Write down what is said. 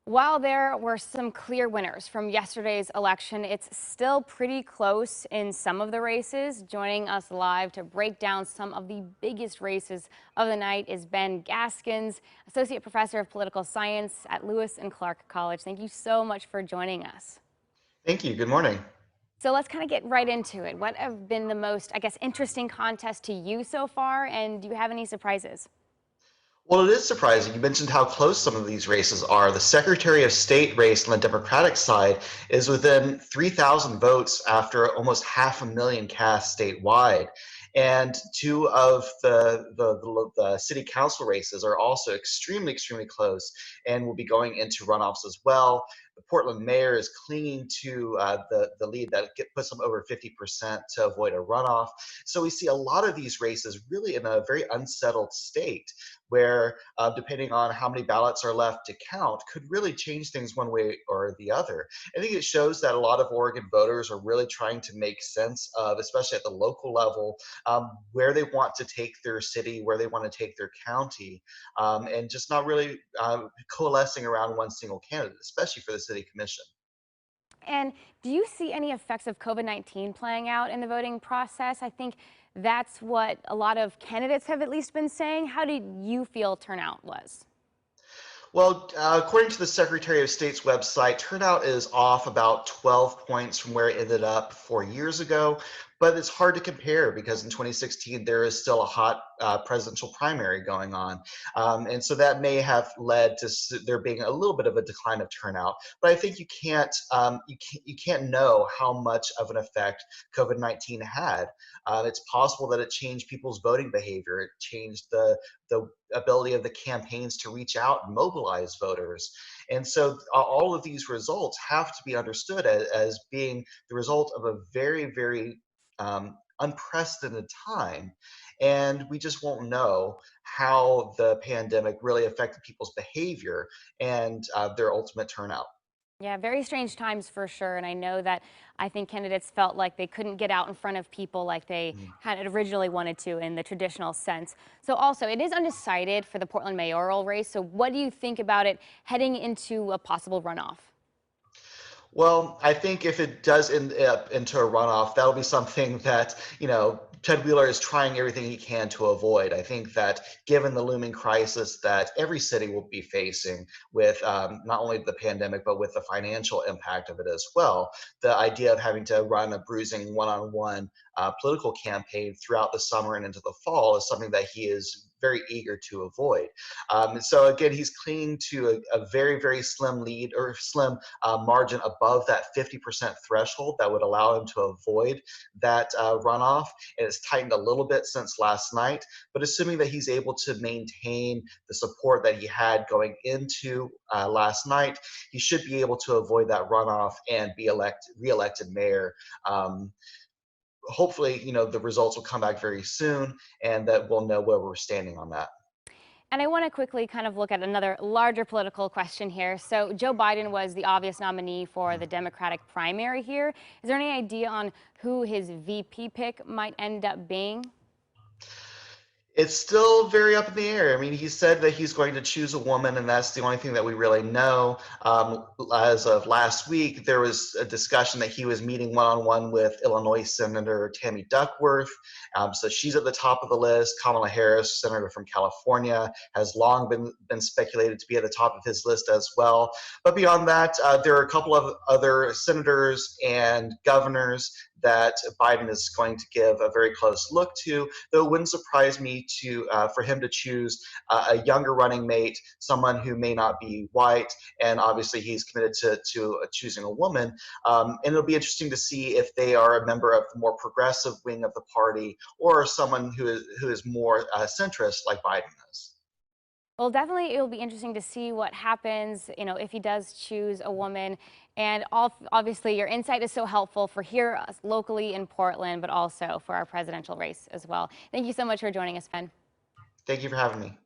While there were some clear winners from yesterday's election, it's still pretty close in some of the races. Joining us live to break down some of the biggest races of the night is Ben Gaskins, Associate Professor of Political Science at Lewis and Clark College. Thank you so much for joining us. Thank you. Good morning. So let's kind of get right into it. What have been the most, interesting contests to you so far? And do you have any surprises? Well, it is surprising. You mentioned how close some of these races are. The Secretary of State race on the Democratic side is within 3,000 votes after almost 500,000 cast statewide. And two of the city council races are also extremely close and will be going into runoffs as well. The Portland mayor is clinging to the lead that puts him over 50% to avoid a runoff. So we see a lot of these races really in a very unsettled state where, depending on how many ballots are left to count, could really change things one way or the other. I think it shows that a lot of Oregon voters are really trying to make sense of, especially at the local level, where they want to take their city, where they want to take their county, and just not really coalescing around one single candidate, especially for the city commission. And do you see any effects of COVID-19 playing out in the voting process? I think that's what a lot of candidates have at least been saying. How did you feel turnout was? Well, according to the Secretary of State's website, turnout is off about 12 points from where it ended up 4 years ago, but it's hard to compare because in 2016 there is still a hot presidential primary going on, and so that may have led to there being a little bit of a decline of turnout. But I think you can't know how much of an effect COVID-19 had. It's possible that it changed people's voting behavior. It changed the ability of the campaigns to reach out and mobilize voters. And so all of these results have to be understood as being the result of a very unprecedented time. And we just won't know how the pandemic really affected people's behavior and their ultimate turnout. Yeah, very strange times for sure. And I know that I think candidates felt like they couldn't get out in front of people like they had originally wanted to in the traditional sense. So also, it is undecided for the Portland mayoral race. So what do you think about it heading into a possible runoff? Well, I think if it does end up into a runoff, that'll be something that, Ted Wheeler is trying everything he can to avoid. I think that given the looming crisis that every city will be facing with not only the pandemic, but with the financial impact of it as well, the idea of having to run a bruising one on one political campaign throughout the summer and into the fall is something that he is very eager to avoid. So again, he's clinging to a very slim lead or slim margin above that 50% threshold that would allow him to avoid that runoff. And it's tightened a little bit since last night, but assuming that he's able to maintain the support that he had going into last night, he should be able to avoid that runoff and be reelected mayor. Hopefully, the results will come back very soon and that we'll know where we're standing on that. And I want to quickly kind of look at another larger political question here. So Joe Biden was the obvious nominee for the Democratic primary here. Is there any idea on who his VP pick might end up being? It's still very up in the air. I mean, he said that he's going to choose a woman, and that's the only thing that we really know. As of last week, there was a discussion that he was meeting one on one with Illinois Senator Tammy Duckworth. So she's at the top of the list. Kamala Harris, Senator from California, has long been speculated to be at the top of his list as well. But beyond that, there are a couple of other senators and governors that Biden is going to give a very close look to, though it wouldn't surprise me for him to choose a younger running mate, someone who may not be white, and obviously he's committed to choosing a woman. And it'll be interesting to see if they are a member of the more progressive wing of the party or someone who is more centrist like Biden is. Well, definitely it'll be interesting to see what happens, if he does choose a woman. And obviously your insight is so helpful for here locally in Portland, but also for our presidential race as well. Thank you so much for joining us, Ben. Thank you for having me.